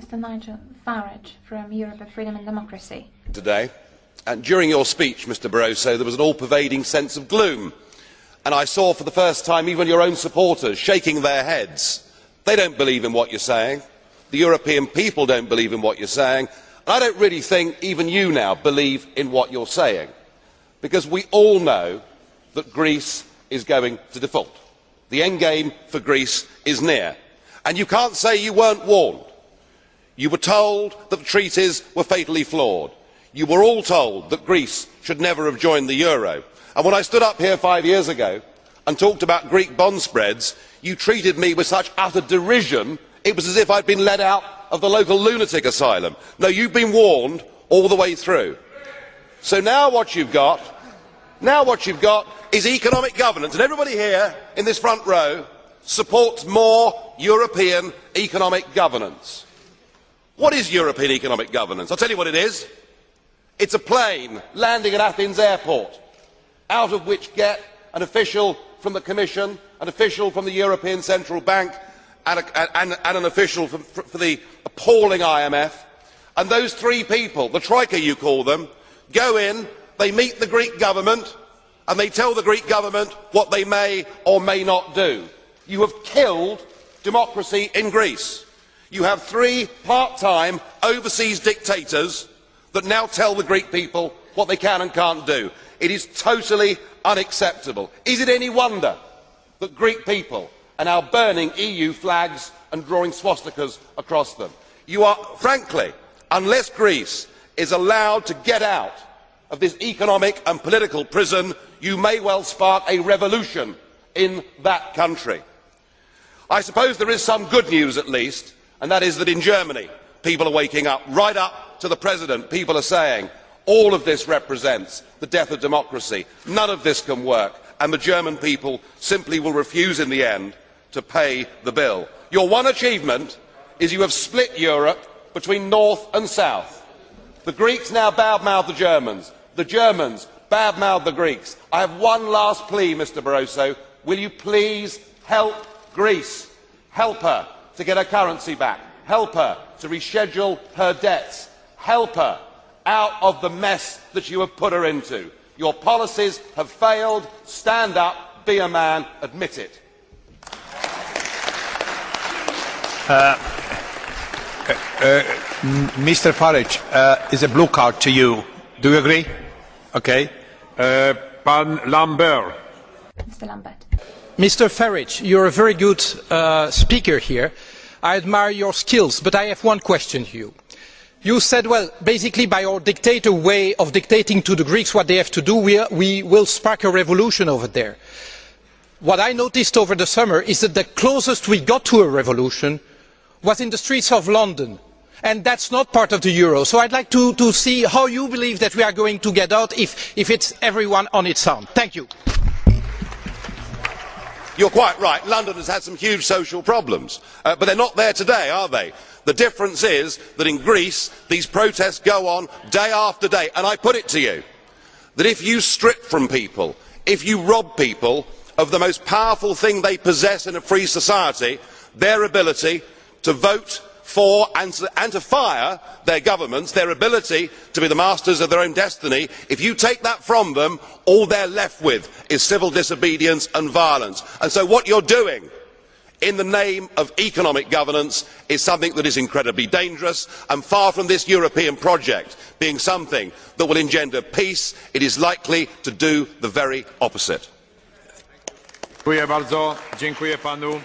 Mr. Nigel Farage from Europe of Freedom and Democracy. Today, and during your speech, Mr. Barroso, there was an all-pervading sense of gloom, and I saw for the first time even your own supporters shaking their heads. They don't believe in what you're saying. The European people don't believe in what you're saying. And I don't really think even you now believe in what you're saying, because we all know that Greece is going to default. The end game for Greece is near, and you can't say you weren't warned. You were told that the treaties were fatally flawed. You were all told that Greece should never have joined the euro. And when I stood up here 5 years ago and talked about Greek bond spreads, you treated me with such utter derision, it was as if I'd been let out of the local lunatic asylum. No, you've been warned all the way through. So now what you've got is economic governance, and everybody here in this front row supports more European economic governance. What is European economic governance? I'll tell you what it is. It's a plane landing at Athens airport, out of which get an official from the Commission, an official from the European Central Bank, and an official for the appalling IMF. And those three people, the Troika you call them, go in, they meet the Greek government, and they tell the Greek government what they may or may not do. You have killed democracy in Greece. You have three part-time overseas dictators that now tell the Greek people what they can and can't do. It is totally unacceptable. Is it any wonder that Greek people are now burning EU flags and drawing swastikas across them? You are, frankly, unless Greece is allowed to get out of this economic and political prison, you may well spark a revolution in that country. I suppose there is some good news at least, and that is that in Germany people are waking up. Right up to the President, people are saying all of this represents the death of democracy. None of this can work, and the German people simply will refuse in the end to pay the bill. Your one achievement is you have split Europe between North and South. The Greeks now badmouth the Germans. The Germans badmouth the Greeks. I have one last plea, Mr. Barroso. Will you please help Greece? Help her to get her currency back. Help her to reschedule her debts. Help her out of the mess that you have put her into. Your policies have failed. Stand up, be a man, admit it. Mr. Farage, is a blue card to you. Do you agree? Okay. Pan Lambert. Mr. Lambert. Mr. Farage, you're a very good speaker here. I admire your skills, but I have one question to you. You said, well, basically by our dictator way of dictating to the Greeks what they have to do, we will spark a revolution over there. What I noticed over the summer is that the closest we got to a revolution was in the streets of London, and that's not part of the euro. So I'd like to see how you believe that we are going to get out if it's everyone on its own. Thank you. You're quite right. London has had some huge social problems, but they're not there today, are they? The difference is that in Greece, these protests go on day after day. And I put it to you that if you strip from people, if you rob people of the most powerful thing they possess in a free society, their ability to vote for and to fire their governments, their ability to be the masters of their own destiny, if you take that from them, all they're left with is civil disobedience and violence. And so what you're doing in the name of economic governance is something that is incredibly dangerous, and far from this European project being something that will engender peace, it is likely to do the very opposite. Dziękuję bardzo. Dziękuję panu.